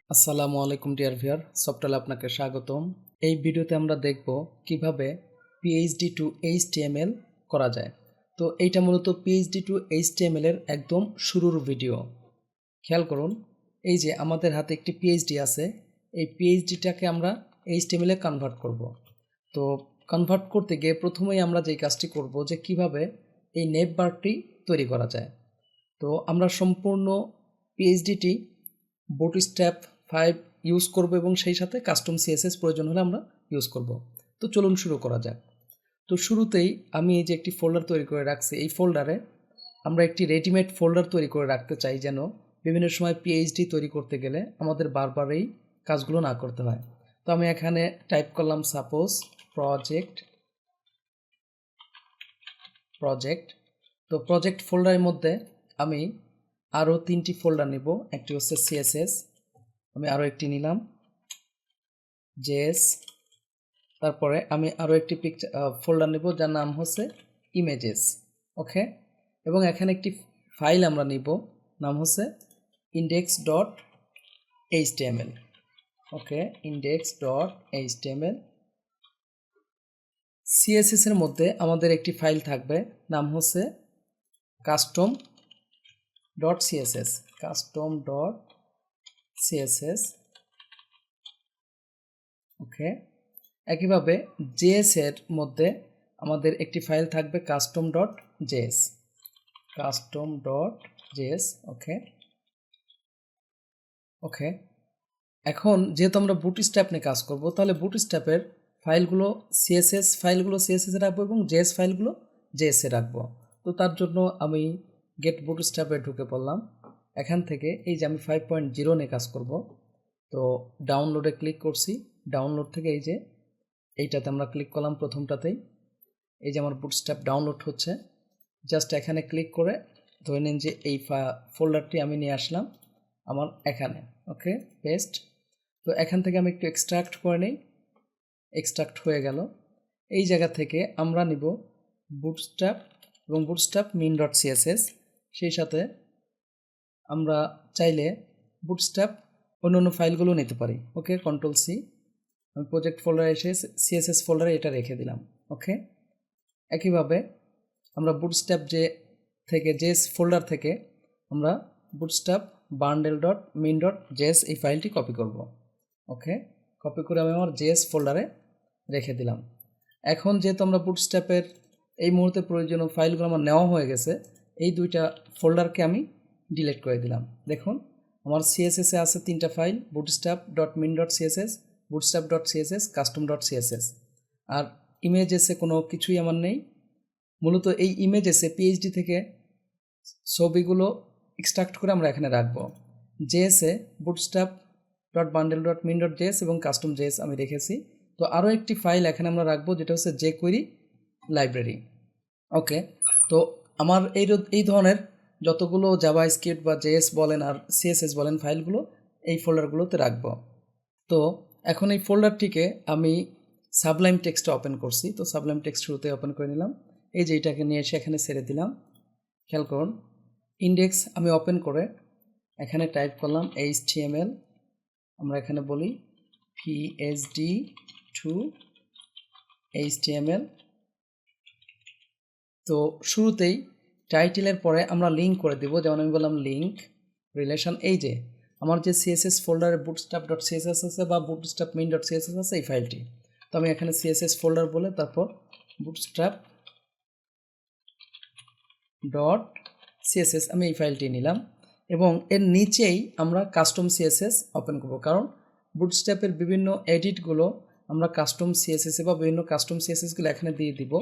আসসালামু আলাইকুম dear viewer, সফটওয়্যারে আপনাকে স্বাগতম। এই ভিডিওতে আমরা দেখব কিভাবে পিএইচডি টু এইচটিএমএল করা যায়। তো এইটা মূলত পিএইচডি টু এইচটিএমএল এর একদম শুরুর ভিডিও। খেয়াল করুন, এই যে আমাদের হাতে একটি পিএইচডি আছে, এই পিএইচডিটাকে আমরা এইচটিএমএল এ কনভার্ট করব। তো কনভার্ট করতে গিয়ে প্রথমেই আমরা যেই কাজটি করব যে কিভাবে এই নেভ বারটি তৈরি করা যায়। তো আমরা সম্পূর্ণ পিএইচডিটি বুটস্ট্র্যাপ 5 ইউজ করব এবং সেই সাথে কাস্টম সিএসএস প্রয়োজন হলে আমরা ইউজ করব। তো চলুন শুরু করা যাক। তো শুরুতেই আমি এই যে একটি ফোল্ডার তৈরি করে রাখছি, এই ফোল্ডারে আমরা একটি রেডিমেড ফোল্ডার তৈরি করে রাখতে চাই, যেন বিভিন্ন সময় পিএইচডি তৈরি করতে গেলে আমাদের বারবার এই কাজগুলো না করতে হয়। তো আমি এখানে টাইপ করলাম সাপোজ প্রজেক্ট। তো প্রজেক্ট ফোল্ডারের মধ্যে আমি আরও 3টি ফোল্ডার নিব। একটি হচ্ছে সিএসএস, আমি আরও একটি নিলাম জেএস, তারপরে আমি আরও একটি ফোল্ডার নেব যার নাম হচ্ছে ইমেজেস। ওকে, এবং এখানে একটি ফাইল আমরা নিব, নাম হচ্ছে index.html। ওকে, index.html। সিএসএস এর মধ্যে আমাদের একটি ফাইল থাকবে, নাম হচ্ছে custom.css। ওকে, একইভাবে জেএস এর মধ্যে আমাদের একটি ফাইল থাকবে custom.js। ওকে, এখন যেহেতু আমরা বুটস্ট্র্যাপ নিয়ে কাজ করব, তাহলে বুটস্ট্র্যাপের ফাইলগুলো সিএসএস এ রাখবো এবং জেএস ফাইলগুলো জেএস এ রাখবো। তো তার জন্য আমি গেট বুটস্ট্র্যাপে ঢুকে পড়লাম। এখান থেকে এই যে আমি 5.0 নিয়ে কাজ করব, তো ডাউনলোডে ক্লিক করছি। ডাউনলোড থেকে এই যে এইটাতে আমরা ক্লিক করলাম, প্রথমটাতেই এই যে আমার বুটস্ট্র্যাপ ডাউনলোড হচ্ছে। জাস্ট এখানে ক্লিক করে ধরে নিন যে এই ফোল্ডারটি আমি নিয়ে আসলাম আমার এখানে। ওকে, পেস্ট। তো এখান থেকে আমি একটু এক্সট্রাক্ট করে নিই, এক্সট্রাক্ট হয়ে গেল। এই জায়গা থেকে আমরা নিব বুটস্ট্র্যাপ এবং বুটস্ট্র্যাপ min.css। সেই সাথে আমরা চাইলে বুটস্ট্র্যাপ অন্য ফাইলগুলো নিতে পারি। ওকে, কন্ট্রোল সি, আমি প্রজেক্ট ফোল্ডারে এসে সিএসএস ফোল্ডারে এটা রেখে দিলাম। ওকে, একইভাবে আমরা বুটস্ট্র্যাপ জেএস ফোল্ডার থেকে আমরা বুটস্ট্র্যাপ bundle.min.js এই ফাইলটি কপি করব। ওকে, কপি করে আমি আমার জেএস ফোল্ডারে রেখে দিলাম। এখন যেহেতু আমরা বুটস্ট্র্যাপের এই মুহূর্তে প্রয়োজনীয় ফাইলগুলো আমার নেওয়া হয়ে গেছে, এই দুইটা ফোল্ডারকে আমি ডিলিট করে দিলাম। দেখুন, আমার সিএসএস এ আছে 3টা ফাইল, bootstrap.min.css, bootstrap.css, custom.css। আর ইমেজেসে কোনো কিছুই আমার নেই। মূলত এই ইমেজেসে পিএইচডি থেকে ছবিগুলো এক্সট্রাক্ট করে আমরা এখানে রাখবো। জেএসে bootstrap.bundle.min.js এবং custom.js আমি রেখেছি। তো আরও একটি ফাইল এখানে আমরা রাখবো, যেটা হচ্ছে jQuery লাইব্রেরি। ওকে, তো আমার এই ধরনের যতগুলো জাভাস্ক্রিপ্ট বা জেএস বলেন আর সিএসএস বলেন ফাইলগুলো এই ফোল্ডারগুলোতে রাখবো। তো এখন এই ফোল্ডারটিকে আমি সাবলাইম টেক্সটে ওপেন করছি। তো সাবলাইম টেক্সট শুরুতে ওপেন করে নিলাম। এই যে এটাকে নিয়ে এসে এখানে ছেড়ে দিলাম। খেয়াল করুন, ইন্ডেক্স আমি ওপেন করে এখানে টাইপ করলাম HTML। আমরা এখানে বলি PHD to HTML। তো শুরুতেই টাইটেলের পরে আমরা লিঙ্ক করে দেব, যেমন আমি বললাম লিঙ্ক রিলেশন। এই যে আমার যে সিএসএস ফোল্ডারে bootstrap.css আছে বা bootstrap min.css আছে এই ফাইলটি, তো আমি এখানে সিএসএস ফোল্ডার বলে তারপর bootstrap.css আমি এই ফাইলটি নিলাম এবং এর নিচেই আমরা কাস্টম সিএসএস ওপেন করব, কারণ বুটস্ট্র্যাপের বিভিন্ন এডিটগুলো আমরা কাস্টম সিএসএস বা বিভিন্ন কাস্টম সিএসএসগুলো এখানে দিয়ে দিব,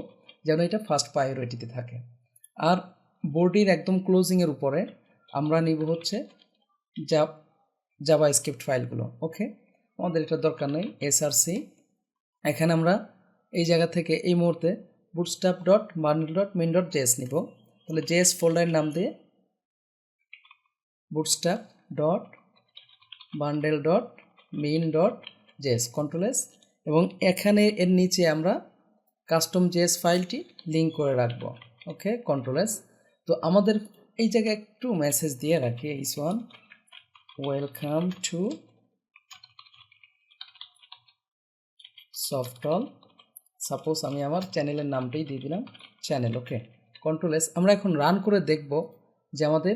যেন এটা ফার্স্ট প্রায়োরিটিতে থাকে। আর বডির একদম ক্লোজিংয়ের উপরে আমরা নিব হচ্ছে জাভাস্ক্রিপ্ট ফাইলগুলো। ওকে, আমাদের এটা দরকার নেই। src এখানে আমরা এই জায়গা থেকে এই মুহূর্তে bootstrap.bundle.min.js নিব। তাহলে জেএস ফোল্ডারের নাম দিয়ে bootstrap.bundle.min.js, কন্ট্রোল এস, এবং এখানে এর নিচে আমরা কাস্টম জেএস ফাইলটি লিঙ্ক করে রাখবো। ওকে, কন্ট্রোল এস। তো আমাদের এই জায়গায় একটু মেসেজ দিয়ে রাখি, এইচ1 ওয়েলকাম টু সফটল, সাপোজ আমি আমার চ্যানেলের নামটাই দিয়ে দিলাম চ্যানেল। ওকে, কন্ট্রোল এস। আমরা এখন রান করে দেখব যে আমাদের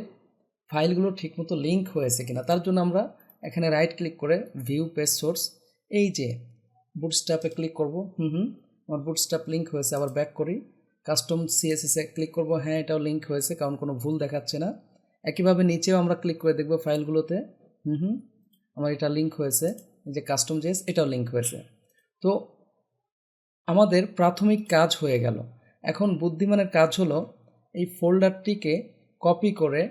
ফাইলগুলো ঠিকমতো লিঙ্ক হয়েছে কিনা। তার জন্য আমরা এখানে রাইট ক্লিক করে ভিউ পেজ সোর্স, এই যে বুটস্ট্র্যাপে ক্লিক করব। আমার বুটস্ট্র্যাপ লিঙ্ক হয়েছে। আবার ব্যাক করি, কাস্টম সিএসএসে ক্লিক করব। হ্যাঁ, এটাও লিঙ্ক হয়েছে, কারণ কোনো ভুল দেখাচ্ছে না। একইভাবে নিচেও আমরা ক্লিক করে দেখব ফাইলগুলোতে। আমার এটা লিঙ্ক হয়েছে, এই যে কাস্টম জেস, এটাও লিঙ্ক হয়েছে। তো আমাদের প্রাথমিক কাজ হয়ে গেল। এখন বুদ্ধিমানের কাজ হলো এই ফোল্ডারটিকে কপি করে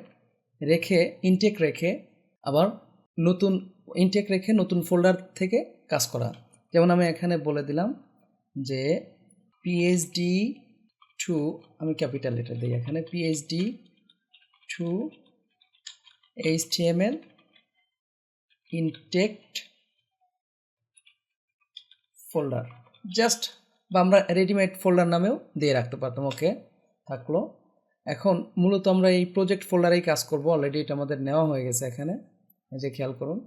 রেখে ইনটেক রেখে আবার নতুন ইনটেক রেখে নতুন ফোল্ডার থেকে কাজ করা। যেমন আমি এখানে বলে দিলাম যে পিএইচডি টু, আমি ক্যাপিটাল লেটার দিই এখানে, PhD two HTML intact folder, just, বা আমরা রেডিমেড ফোল্ডার নামেও দিয়ে রাখতে পারতাম। ওকে, থাকলো। এখন মূলত আমরা এই প্রজেক্ট ফোল্ডারেই কাজ করব। অলরেডি এটা আমাদের নেওয়া হয়ে গেছে এখানে, এই যে খেয়াল করুন।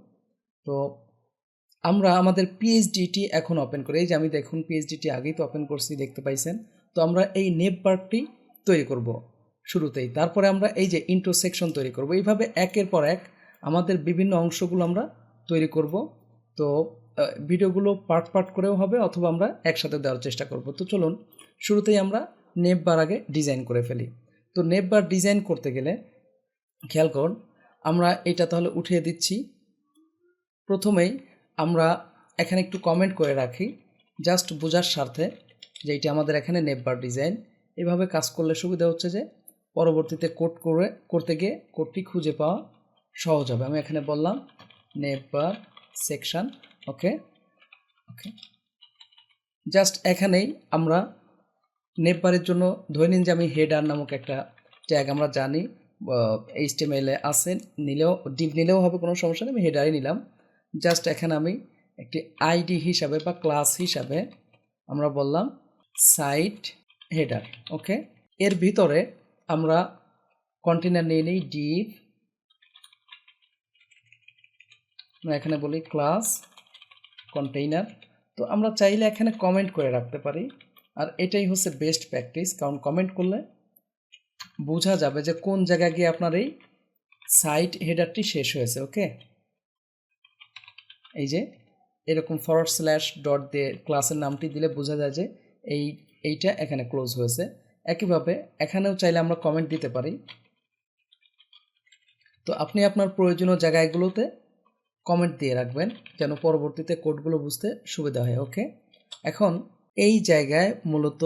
তো আমরা আমাদের পিএইচডিটি এখন ওপেন করি। এই যে আমি দেখুন পিএইচডিটি আগেই তো ওপেন করছি, দেখতে পাইছেন। তো আমরা এই নেভ বারটি তৈরি করব শুরুতেই, তারপরে আমরা এই যে ইন্ট্রো সেকশন তৈরি করব। এইভাবে একের পর এক আমাদের বিভিন্ন অংশগুলো আমরা তৈরি করব। তো ভিডিওগুলো পার্ট পার্ট করেও হবে, অথবা আমরা একসাথে দেওয়ার চেষ্টা করব। তো চলুন শুরুতেই আমরা নেভ বার আগে ডিজাইন করে ফেলি। তো নেভ বার ডিজাইন করতে গেলে খেয়াল করুন, আমরা এটা তাহলে উঠিয়ে দিচ্ছি। প্রথমেই আমরা এখানে একটু কমেন্ট করে রাখি, জাস্ট বোঝার স্বার্থে, যে এটা আমাদের এখানে নেভ বার ডিজাইন। এভাবে কাজ করলে সুবিধা হচ্ছে যে পরবর্তীতে কোড করতে গিয়ে কোডটি খুঁজে পাওয়া সহজ হবে। আমি এখানে বললাম নেভ বার সেকশন। ওকে, জাস্ট এখানেই আমরা নেভ বারের জন্য ধরে নিন যে আমি হেডার নামক একটা ট্যাগ আমরা জানি এইচটিএমএলে আছে, নিলেও ডিভ নিলেও হবে, কোনো সমস্যা নেই। আমি হেডারই নিলাম। জাস্ট এখানে আমি একটি আইডি হিসাবে বা ক্লাস হিসাবে আমরা বললাম সাইট হেডার। ওকে, এর ভিতরে আমরা কন্টেনার নিয়ে নিই ডিভ, আমরা এখানে বলি ক্লাস কন্টেইনার। তো আমরা চাইলে এখানে কমেন্ট করে রাখতে পারি, আর এটাই হচ্ছে বেস্ট প্র্যাকটিস, কারণ কমেন্ট করলে বোঝা যাবে যে কোন জায়গায় গিয়ে আপনার এই সাইট হেডারটি শেষ হয়েছে। ওকে, এই যে এরকম ফরওয়ার্ড স্ল্যাশ ডট দিয়ে ক্লাসের নামটি দিলে বোঝা যায় যে এইটা এখানে ক্লোজ হয়েছে। একইভাবে এখানেও চাইলে আমরা কমেন্ট দিতে পারি। তো আপনি আপনার প্রয়োজনীয় জায়গাগুলোতে কমেন্ট দিয়ে রাখবেন, যেন পরবর্তীতে কোডগুলো বুঝতে সুবিধা হয়। ওকে, এখন এই জায়গায় মূলত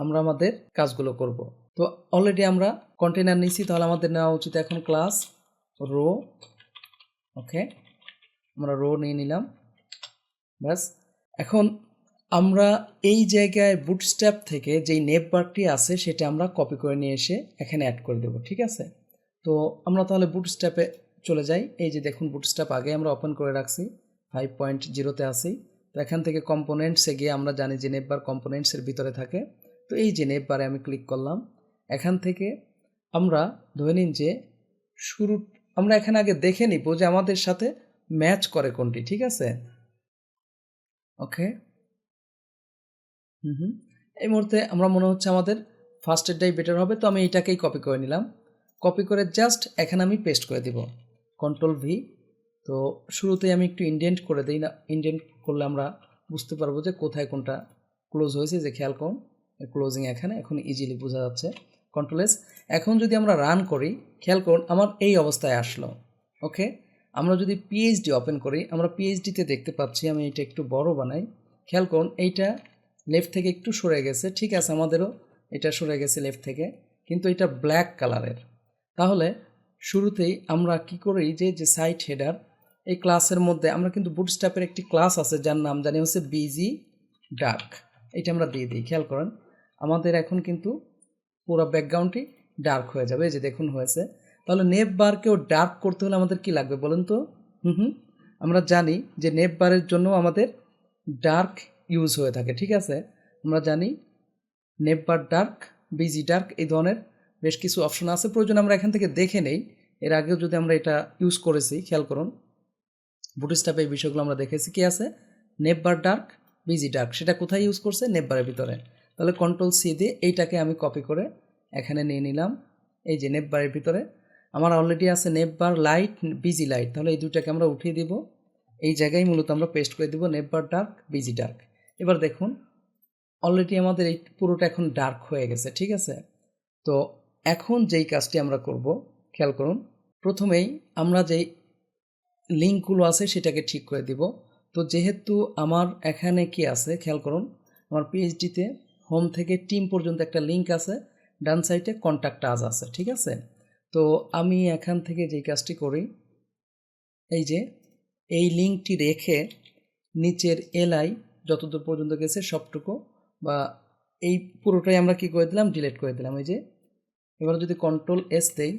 আমরা আমাদের কাজগুলো করব। তো অলরেডি আমরা কন্টেনার নিয়েছি, তাহলে আমাদের নেওয়া উচিত এখন ক্লাস রো। ওকে, আমরা রো নিয়ে নিলাম, ব্যাস। এখন আমরা এই জায়গায় বুটস্ট্র্যাপ থেকে যেই নেভ বারটি আছে সেটা আমরা কপি করে নিয়ে এসে এখানে অ্যাড করে দেব। ঠিক আছে, তো আমরা তাহলে বুটস্ট্র্যাপে চলে যাই। এই যে দেখুন বুটস্ট্র্যাপ আগে আমরা ওপেন করে রাখছি, 5.0-তে আসি। তো এখান থেকে কম্পোনেন্টসে গিয়ে আমরা জানি যে নেভ বার কম্পোনেন্টসের ভিতরে থাকে। তো এই যে নেভ বারে আমি ক্লিক করলাম। এখান থেকে আমরা ধরে নিন যে শুরু, আমরা এখানে আগে দেখে নিব যে আমাদের সাথে ম্যাচ করে কোনটি। ঠিক আছে, ওকে। এই মুহূর্তে আমরা মনে হচ্ছে আমাদের ফার্স্ট এডটাই বেটার হবে। তো আমি এটাকেই কপি করে নিলাম। কপি করে জাস্ট এখানে আমি পেস্ট করে দিব, কন্ট্রোল ভি। তো শুরুতেই আমি একটু ইন্ডেন্ট করে দিই, না ইন্ডেন্ট করলে আমরা বুঝতে পারবো যে কোথায় কোনটা ক্লোজ হয়েছে। যে খেয়াল করুন ক্লোজিং এখানে এখন ইজিলি বোঝা যাচ্ছে, কন্ট্রোল এস। এখন যদি আমরা রান করি, খেয়াল করুন আমার এই অবস্থায় আসলো। ওকে, আমরা যদি পিএইচডি ওপেন করি, আমরা পিএইচডিতে দেখতে পাচ্ছি, আমি এটা একটু বড় বানাই, খেয়াল করুন এইটা লেফট থেকে একটু সরে গেছে। ঠিক আছে, আমাদেরও এটা সরে গেছে লেফট থেকে, কিন্তু এটা ব্ল্যাক কালারের। তাহলে শুরুতেই আমরা কি করি যে সাইট হেডার, এই ক্লাসের মধ্যে আমরা কিন্তু বুটস্ট্র্যাপের একটি ক্লাস আছে যার নাম জানি হচ্ছে বিজি ডার্ক। এটা আমরা দিয়ে দিই। খেয়াল করেন আমাদের এখন কিন্তু পুরো ব্যাকগ্রাউন্ডটি ডার্ক হয়ে যাবে। এই যে দেখুন হয়েছে। তাহলে নেভ বারকেও ডার্ক করতে হলে আমাদের কি লাগবে বলুন তো? আমরা জানি যে নেভ বারের জন্য আমাদের ডার্ক ইউজ হয়ে থাকে। ঠিক আছে, আমরা জানি নেভ বার ডার্ক, বিজি ডার্ক, এই ধরনের বেশ কিছু অপশন আছে। প্রয়োজন আমরা এখান থেকে দেখে নেই, এর আগেও যদি আমরা এটা ইউজ করেছি। খেয়াল করুন বুটস্ট্র্যাপে এই বিষয়গুলো আমরা দেখেছি। কি আছে? নেভ বার ডার্ক, বিজি ডার্ক, সেটা কোথায় ইউজ করছে? নেভবারের ভিতরে। তাহলে কন্ট্রোল সি দিয়ে এইটাকে আমি কপি করে এখানে নিয়ে নিলাম। এই যে নেভবারের ভিতরে আমার অলরেডি আছে নেভবার লাইট, বিজি লাইট, তাহলে এই দুটাকে আমরা উঠিয়ে দিব। এই জায়গায় মূলত আমরা পেস্ট করে দিব নেভবার ডার্ক, বিজি ডার্ক। এবার দেখুন অলরেডি আমাদের এই পুরোটা এখন ডার্ক হয়ে গেছে, ঠিক আছে। তো এখন যেই কাজটি আমরা করব, খেয়াল করুন, প্রথমেই আমরা যেই লিঙ্কগুলো আছে সেটাকে ঠিক করে দিব। তো যেহেতু আমার এখানে কি আছে খেয়াল করুন, আমার পিএইচডিতে হোম থেকে টিম পর্যন্ত একটা লিঙ্ক আছে, ডান সাইডে কন্ট্যাক্ট আজ আছে, ঠিক আছে। তো আমি এখান থেকে যেই কাজটি করি, এই যে এই লিঙ্কটি রেখে নিচের এলআই যতদূর পর্যন্ত গেছে সবটুকু বা এই পুরোটাই আমরা কি করে দিলাম? ডিলিট করে দিলাম। এই যে এবার যদি কন্ট্রোল এস দেই,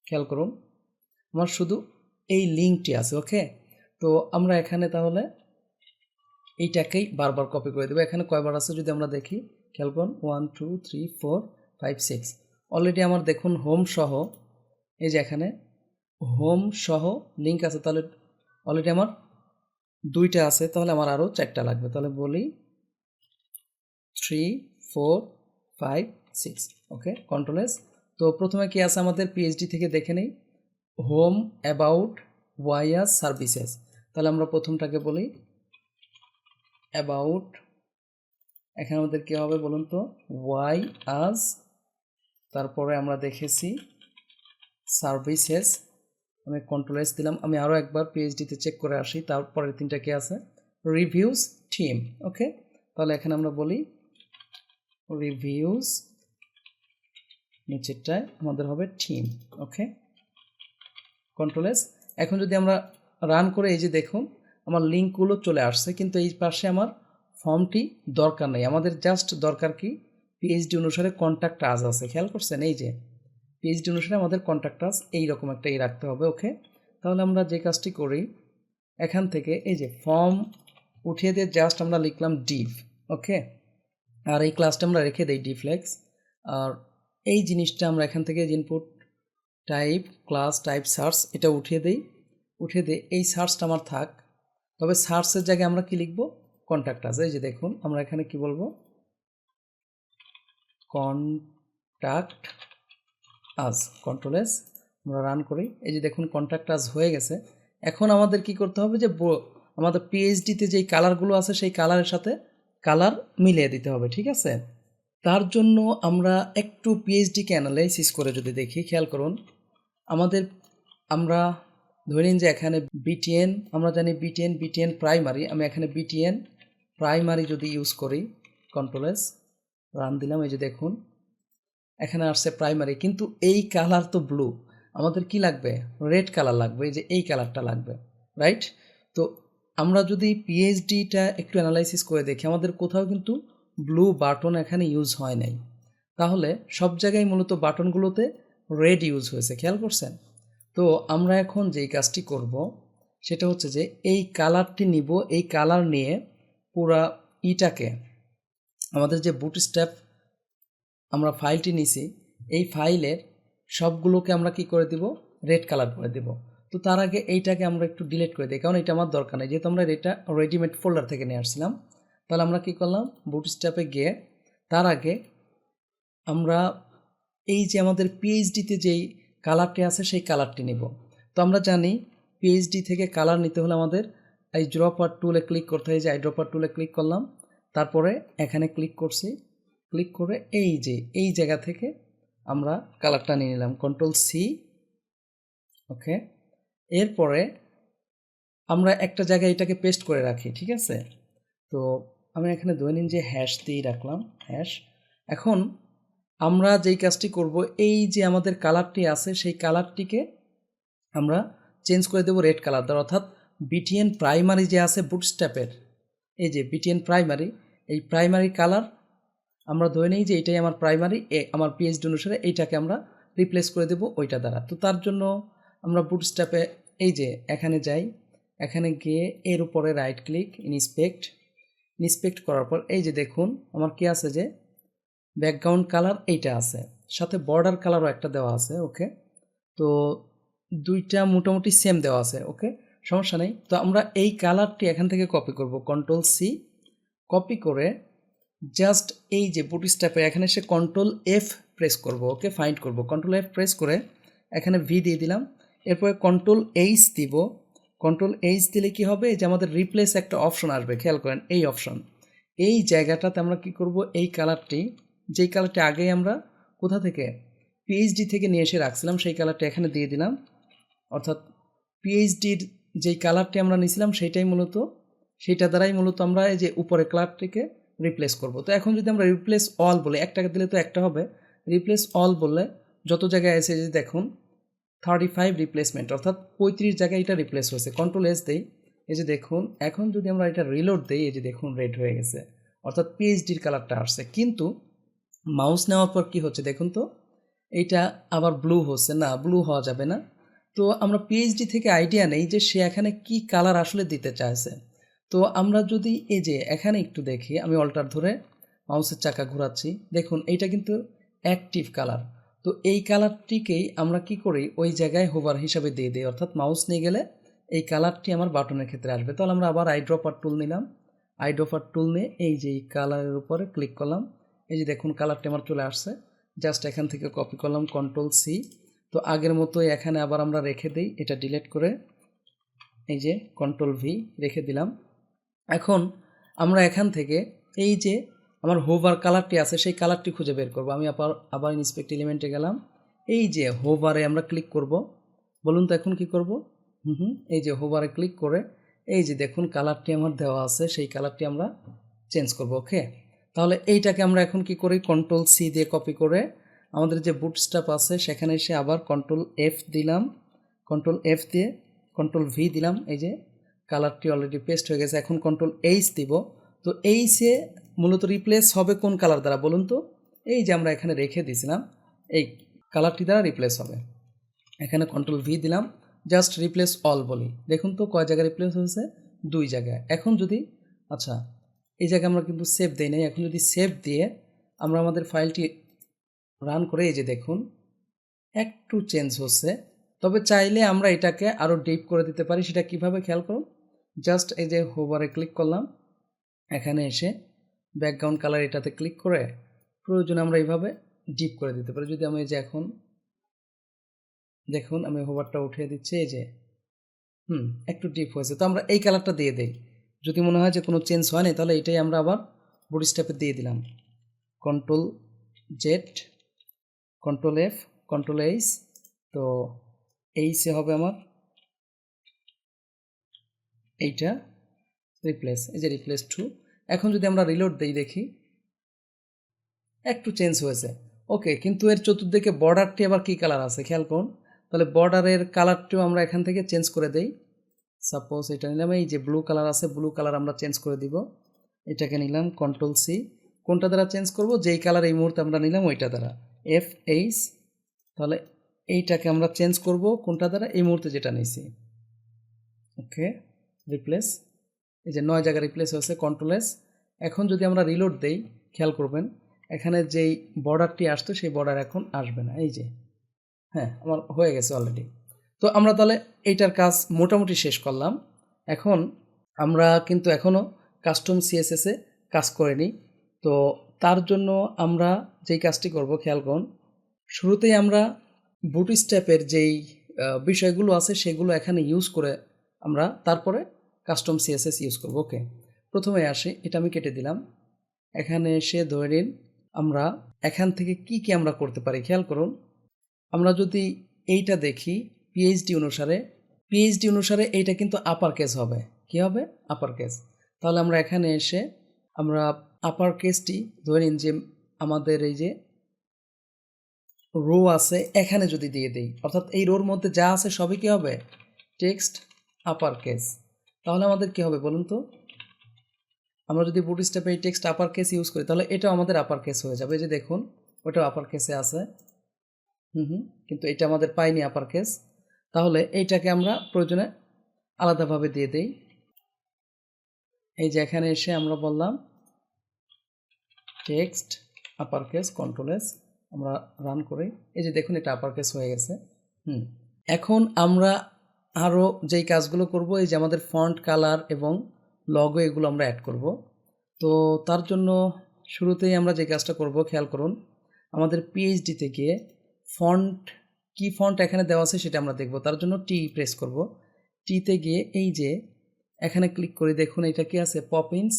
খেয়াল করুন আমার শুধু এই লিঙ্কটি আছে, ওকে। তো আমরা এখানে তাহলে এইটাকেই বারবার কপি করে দেবো। এখানে কয়বার আছে যদি আমরা দেখি, খেয়াল করুন 1 2 3 4 5 6, অলরেডি আমার দেখুন হোম সহ, এই যে এখানে হোম সহ লিঙ্ক আছে, তাহলে অলরেডি আমার 2টা আছে, তাহলে আমার আরও 4টা লাগবে। তাহলে বলি 3 4 5 6, ওকে, কন্ট্রোল এস। তো প্রথমে কি আছে আমাদের পিএইচডি থেকে দেখে নেই, হোম অ্যাবাউট ওয়াইয়ার সার্ভিসেস। তাহলে আমরা প্রথমটাকে বলি অ্যাবাউট, এখানে আমাদের কী হবে বলুন তো, ওয়াই আজ, তারপরে আমরা দেখেছি সার্ভিসেস, আমি কন্ট্রোল এস দিলাম। আমি আরও একবার পিএইচডিতে চেক করে আসি, তারপরের 3টা কি আছে, রিভিউজ টিম, ওকে। তাহলে এখানে আমরা বলি রিভিউজ, নিচেরটায় আমাদের হবে টিম, ওকে, কন্ট্রোল এস। এখন যদি আমরা রান করে এই যে দেখুন আমার লিঙ্কগুলো চলে আসছে, কিন্তু এই পাশে আমার ফর্মটি দরকার নেই, আমাদের জাস্ট দরকার কি, পিএইচডি অনুসারে কন্ট্যাক্ট আজ আছে, খেয়াল করছেন? এই যে পিএইচডি অনুসারে আমাদের কন্ট্যাক্ট আজ এইরকম একটা রাখতে হবে, ওকে। তাহলে আমরা যে কাজটি করি, এখান থেকে এই যে ফর্ম উঠিয়ে দিয়ে জাস্ট আমরা লিখলাম ডিভ, ওকে। আর এই ক্লাসটা আমরা রেখে দিই ডিফ্লেক্স, আর এই জিনিসটা আমরা এখান থেকে input type class type search এটা উঠিয়ে দিই, উঠিয়ে দিয়ে এই সার্চটা আমার থাক, তবে সার্চের জায়গায় আমরা কি লিখব, কন্ট্যাক্ট আস। এই যে দেখুন আমরা এখানে কি বলবো, কন্ট্যাক্ট আস, কন্ট্রোল এস, আমরা রান করি। এই যে দেখুন কন্ট্যাক্ট আস হয়ে গেছে। এখন আমাদের কি করতে হবে, যে আমাদের পিএইচডিতে যেই কালারগুলো আছে সেই কালারের সাথে কালার মিলিয়ে দিতে হবে, ঠিক আছে। তার জন্য আমরা একটু পিএইচডিকে অ্যানালাইসিস করে যদি দেখি, খেয়াল করুন আমাদের, আমরা ধরে নিন যে এখানে বিটিএন, আমরা জানি বিটিএন প্রাইমারি, আমি এখানে বিটিএন প্রাইমারি যদি ইউজ করি, কন্ট্রোল এস রান দিলাম, এই যে দেখুন এখানে আসছে প্রাইমারি, কিন্তু এই কালার তো ব্লু, আমাদের কি লাগবে, রেড কালার লাগবে, এই যে এই কালারটা লাগবে, রাইট। তো আমরা যদি পিএইচডিটা একটু অ্যানালাইসিস করে দেখি, আমাদের কোথাও কিন্তু ব্লু বাটন এখানে ইউজ হয় নাই, তাহলে সব জায়গায় মূলত বাটনগুলোতে রেড ইউজ হয়েছে, খেয়াল করছেন? তো আমরা এখন যেই কাজটি করব সেটা হচ্ছে যে এই কালারটি নিব, এই কালার নিয়ে পুরা ইটাকে, আমাদের যে বুটস্ট্র্যাপ আমরা ফাইলটি নিছি, এই ফাইলের সবগুলোকে আমরা কি করে দিব, রেড কালার করে দেব। তো তার আগে এইটাকে আমরা একটু ডিলিট করে দিই, কারণ এটা আমার দরকার নেই, যেহেতু আমরা এটা রেডিমেড ফোল্ডার থেকে নিয়ে আসছিলাম। তাহলে আমরা কি করলাম, বুটস্ট্র্যাপে গিয়ে তার আগে আমরা এই যে আমাদের পিএইচডিতে যেই কালারটি আছে সেই কালারটি নিব। তো আমরা জানি পিএইচডি থেকে কালার নিতে হলে আমাদের এই ড্রপার টুলে ক্লিক করতে হয়, যে আই ড্রপার টুলে ক্লিক করলাম, তারপরে এখানে ক্লিক করছি, ক্লিক করে এই যে এই জায়গা থেকে আমরা কালারটা নিয়ে নিলাম, কন্ট্রোল সি, ওকে। এরপরে আমরা একটা জায়গায় এটাকে পেস্ট করে রাখি, ঠিক আছে। তো আমি এখানে ধরে নিন যে হ্যাশ দিয়ে রাখলাম, হ্যাশ। এখন আমরা যেই কাজটি করব, এই যে আমাদের কালারটি আছে সেই কালারটিকে আমরা চেঞ্জ করে দেব রেড কালার দ্বারা, অর্থাৎ বিটিএন প্রাইমারি যে আছে বুটস্ট্র্যাপের, এই যে বিটিএন প্রাইমারি, এই প্রাইমারি কালার আমরা ধরে নিই যে এটাই আমার প্রাইমারি, আমার পিএইচডি অনুসারে এইটাকে আমরা রিপ্লেস করে দেব ওইটা দ্বারা। তো তার জন্য আমরা বুটস্ট্র্যাপে এই যে এখানে যাই, এখানে গিয়ে এর উপরে রাইট ক্লিক, ইন্সপেক্ট করার পর এই যে দেখুন আমার কি আছে, যে ব্যাকগ্রাউন্ড কালার এইটা আছে, সাথে বর্ডার কালারও একটা দেওয়া আছে, ওকে। তো দুইটা মোটামুটি সেম দেওয়া আছে, ওকে। সমস্যা নেই। তো আমরা এই কালারটি এখান থেকে কপি করব, কন্ট্রোল সি, কপি করে জাস্ট এই যে বুটস্ট্র্যাপে এখানে এসে কন্ট্রোল এফ প্রেস করব, ওকে, ফাইন্ড করব, কন্ট্রোল এফ প্রেস করে এখানে ভি দিয়ে দিলাম, এরপরে কন্ট্রোল এইচ দিব। কন্ট্রোল এইচ দিলে কি হবে, এই যে আমাদের রিপ্লেস একটা অপশন আসবে, খেয়াল করেন এই অপশন, এই জায়গাটাতে আমরা কি করব, এই কালারটি, যেই কালারটি আগেই আমরা কোথা থেকে পিএইচডি থেকে নিয়ে এসে রাখছিলাম সেই কালারটা এখানে দিয়ে দিলাম, অর্থাৎ পিএইচডির যেই কালারটি আমরা নিয়েছিলাম সেইটা দ্বারাই মূলত আমরা এই যে উপরে কালারটিকে রিপ্লেস করব। তো এখন যদি আমরা রিপ্লেস অল বলি, একটাকে দিলে তো একটা হবে, রিপ্লেস অল বললে যত জায়গায় এসে যে দেখুন 35 রিপ্লেসমেন্ট, অর্থাৎ 35 জায়গায় এটা রিপ্লেস হয়েছে। কন্ট্রোল এস দেই, এই যে দেখুন এখন যদি আমরা এটা রিলোড দিই, এই যে দেখুন রেড হয়ে গেছে, অর্থাৎ পিএইচডির কালারটা আসছে। কিন্তু মাউস নেওয়ার পর কি হচ্ছে দেখুন তো, এইটা আবার ব্লু হচ্ছে না, ব্লু হওয়া যাবে না। তো আমরা পিএইচডি থেকে আইডিয়া নেই যে সে এখানে কি কালার আসলে দিতে চাইছে। তো আমরা যদি এই যে এখানে একটু দেখি, আমি অল্টার ধরে মাউসের চাকা ঘোরাচ্ছি, দেখুন এইটা কিন্তু অ্যাক্টিভ কালার। তো এই কালারটিকেই আমরা কি করি, ওই জায়গায় হোভার হিসাবে দিয়ে দিই, অর্থাৎ মাউস নিয়ে গেলে এই কালারটি আমার বাটনের ক্ষেত্রে আসবে। তাহলে আমরা আবার আইড্রপার টুল নিলাম, আইড্রপার টুল নিয়ে এই যে এই কালারের উপরে ক্লিক করলাম, এই যে দেখুন কালারটি আমার চলে আসছে। জাস্ট এখান থেকে কপি করলাম, কন্ট্রোল সি। তো আগের মতোই এখানে আবার আমরা রেখে দিই, এটা ডিলিট করে এই যে কন্ট্রোল ভি রেখে দিলাম। এখন আমরা এখান থেকে এই যে আমার হোভার কালারটি আছে সেই কালারটি খুঁজে বের করব। আমি আবার ইন্সপেক্ট এলিমেন্টে গেলাম, এই যে হোভারে আমরা ক্লিক করব। বলুন তো এখন কি করব? এই যে হোভারে ক্লিক করে এই যে দেখুন কালারটি আমার দেওয়া আছে, সেই কালারটি আমরা চেঞ্জ করব। ওকে, তাহলে এইটাকে আমরা এখন কি করি, কন্ট্রোল সি দিয়ে কপি করে আমাদের যে বুটস্ট্র্যাপ আছে সেখানে এসে আবার কন্ট্রোল এফ দিলাম, কন্ট্রোল এফ দিয়ে কন্ট্রোল ভি দিলাম, এই যে কালারটি অলরেডি পেস্ট হয়ে গেছে। এখন কন্ট্রোল এইচ দিব। তো এইচে মূলত রিপ্লেস হবে কোন কালার দ্বারা বলুন তো, এই যে আমরা এখানে রেখে দিয়েছিলাম এই কালারটি দ্বারা রিপ্লেস হবে। এখানে কন্ট্রোল ভি দিলাম, জাস্ট রিপ্লেস অল বলি, দেখুন তো কয় জায়গায় রিপ্লেস হয়েছে, 2 জায়গায়। এখন যদি আচ্ছা এই জায়গায় আমরা কিন্তু সেভ দেই নাই, এখন যদি সেভ দিয়ে আমরা আমাদের ফাইলটি রান করে এই যে দেখুন একটু চেঞ্জ হচ্ছে। তবে চাইলে আমরা এটাকে আরও ডিপ করে দিতে পারি, সেটা কিভাবে খেয়াল করুন। জাস্ট এই যে হোভারে ক্লিক করলাম, এখানে এসে ব্যাকগ্রাউন্ড কালার এটাতে ক্লিক করে প্রয়োজনে আমরা এইভাবে ডিপ করে দিতে পারি। যদি আমি এই যে এখন দেখুন আমি হোভারটা উঠিয়ে দিচ্ছি, এই যে একটু ডিপ হয়েছে, তো আমরা এই কালারটা দিয়ে দেই। যদি মনে হয় যে কোনো চেঞ্জ হয়নি তাহলে এটাই আমরা আবার বুটস্ট্র্যাপে দিয়ে দিলাম, control Z, control F, control H. তো এইচে হবে আমার এইটা রিপ্লেস, এই যে রিপ্লেস টু। এখন যদি আমরা রিলোড দিই দেখি একটু চেঞ্জ হয়েছে। ওকে, কিন্তু এর চতুর্দিকে বর্ডারটি আবার কী কালার আছে খেয়াল করুন। তাহলে বর্ডারের কালারটিও আমরা এখান থেকে চেঞ্জ করে দেই। সাপোজ এটা নিলাম, এই যে ব্লু কালার আছে, ব্লু কালার আমরা চেঞ্জ করে দিব। এটাকে নিলাম কন্ট্রোল সি, কোনটা দ্বারা চেঞ্জ করব, যেই কালার এই মুহূর্তে আমরা নিলাম ওইটা দ্বারা, এফ এইচ। তাহলে এইটাকে আমরা চেঞ্জ করব কোনটা দ্বারা, এই মুহূর্তে যেটা নিয়েছি। ওকে, রিপ্লেস, এই যে 9 জায়গা রিপ্লেস হয়েছে, কন্ট্রোল এস। এখন যদি আমরা রিলোড দেই খেয়াল করবেন এখানে যেই বর্ডারটি আসতো সেই বর্ডার এখন আসবে না, এই যে হ্যাঁ আমার হয়ে গেছে অলরেডি। তো আমরা তাহলে এইটার কাজ মোটামুটি শেষ করলাম। এখন আমরা কিন্তু এখনও কাস্টম সিএসএসে কাজ করিনি। তো তার জন্য আমরা যেই কাজটি করব খেয়াল করুন, শুরুতেই আমরা বুটস্ট্র্যাপের যেই বিষয়গুলো আছে সেগুলো এখানে ইউজ করে আমরা তারপরে কাস্টম সিএসএস ইউজ করব। ওকে, প্রথমে আসে এটা আমি কেটে দিলাম। এখানে এসে ধরে নিন আমরা এখান থেকে কি আমরা করতে পারি খেয়াল করুন। আমরা যদি এইটা দেখি পিএইচডি অনুসারে এইটা কিন্তু আপার কেস হবে। কি হবে? Upper case. তাহলে আমরা এখানে এসে আমরা আপার কেসটি ধরে নিন যে আমাদের এই যে রো আছে এখানে যদি দিয়ে দিই, অর্থাৎ এই রোর মধ্যে যা আছে সবই কী হবে? Text upper case. তাহলে আমাদের কী হবে বলুন তো, আমরা যদি বুটস্ট্র্যাপে এই টেক্সট আপার কেস ইউজ করি তাহলে এটাও আমাদের আপার কেস হয়ে যাবে। এই যে দেখুন ওটাও আপার কেসে আছে, কিন্তু এটা আমাদের পাইনি আপার কেস। তাহলে এইটাকে আমরা প্রয়োজনে আলাদাভাবে দিয়ে দেই। এই যে এখানে এসে আমরা বললাম text upper case, control S, আমরা রান করি, এই যে দেখুন এটা আপার কেস হয়ে গেছে। এখন আমরা আরও যেই কাজগুলো করব এই যে আমাদের ফন্ট কালার এবং লগো এগুলো আমরা অ্যাড করব। তো তার জন্য শুরুতেই আমরা যে কাজটা করব খেয়াল করুন, আমাদের পিএইচডিতে গিয়ে ফন্ট কি ফন্ট এখানে দেওয়া আছে সেটা আমরা দেখব। তার জন্য টি প্রেস করব। টিতে গিয়ে এই যে এখানে ক্লিক করে দেখুন এটা কি আছে, পপিন্স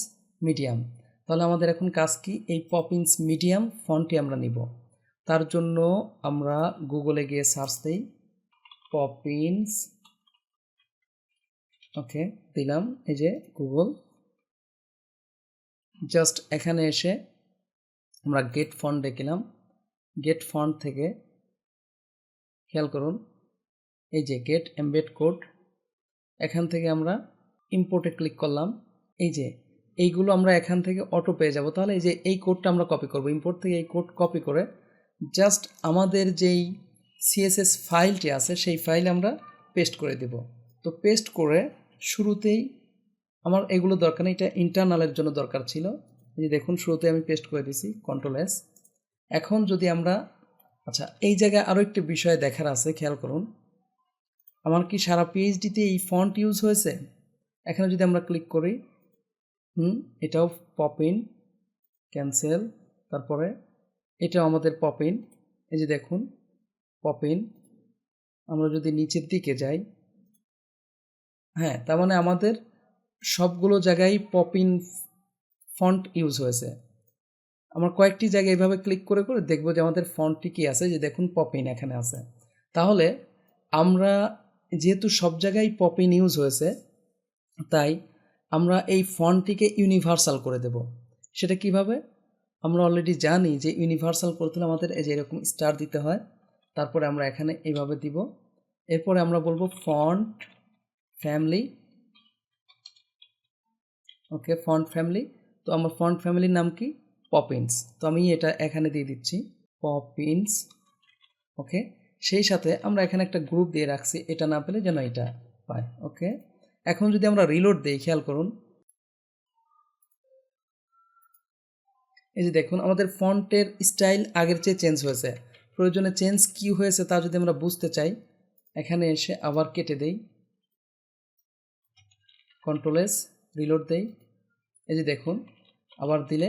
মিডিয়াম। তাহলে আমাদের এখন কাজ কি, এই পপিন্স মিডিয়াম ফন্টটি আমরা নিব। তার জন্য আমরা গুগলে গিয়ে সার্চ দিই পপিন্স, ওকে দিলাম, এই যে গুগল। জাস্ট এখানে এসে আমরা গেট ফন্ট দেখলাম, গেট ফন্ট থেকে খেয়াল করুন এই যে গেট এমবেড কোড, এখান থেকে আমরা ইম্পোর্টে ক্লিক করলাম। এই যে এইগুলো আমরা এখান থেকে অটো পেয়ে যাব। তাহলে এই যে এই কোডটা আমরা কপি করব, ইম্পোর্ট থেকে এই কোড কপি করে জাস্ট আমাদের যেই সিএসএস ফাইলটি আছে সেই ফাইল আমরা পেস্ট করে দেব। তো পেস্ট করে শুরুতেই আমার এগুলো দরকার নেই, এটা ইন্টারনালের জন্য দরকার ছিল। এই যে দেখুন শুরুতে আমি পেস্ট করে দিছি কন্ট্রোল-S। এখন যদি আমরা আচ্ছা এই জায়গায় আরও একটি বিষয় দেখার আছে, খেয়াল করুন আমার কি সারা পিএইচডিতে এই ফন্ট ইউজ হয়েছে। এখানে যদি আমরা ক্লিক করি এটাও পপ ইন, ক্যান্সেল, তারপরে এটাও আমাদের পপ ইন, এই যে দেখুন পপ ইন। আমরা যদি নিচের দিকে যাই, হ্যাঁ তার মানে আমাদের সবগুলো জায়গায় পপ ইন ফন্ট ইউজ হয়েছে। আমরা কয়েকটি জায়গায় এইভাবে ক্লিক করে করে দেখবো যে আমাদের ফন্টটি কি আছে, যে দেখুন পপ ইন এখানে আছে। তাহলে আমরা যেহেতু সব জায়গায় পপ ইন ইউজ হয়েছে, তাই আমরা এই ফন্টটিকে ইউনিভার্সাল করে দেব। সেটা কিভাবে, আমরা অলরেডি জানি যে ইউনিভার্সাল করতে হলে আমাদের এই যে এরকম স্টার দিতে হয়, তারপরে আমরা এখানে এইভাবে দিব। এরপরে আমরা বলবো ফন্ট ফ্যামিলি, ওকে ফন্ট ফ্যামিলি। তো আমার ফন্ট ফ্যামিলির নাম কি, পপিন্স। তো আমি এটা এখানে দিয়ে দিচ্ছি পপিন্স, ওকে। সেই সাথে আমরা এখানে একটা গ্রুপ দিয়ে রাখছি, এটা না পেলে যেন এটা পায়, ওকে। এখন যদি আমরা রিলোড দিই, খেয়াল করুন এই যে দেখুন আমাদের ফন্টের স্টাইল আগের চেয়ে চেঞ্জ হয়েছে। প্রয়োজনে চেঞ্জ কি হয়েছে তা যদি আমরা বুঝতে চাই, এখানে এসে আবার কেটে দেই, কন্ট্রোল-S, রিলোড দেই। এই যে দেখুন আবার দিলে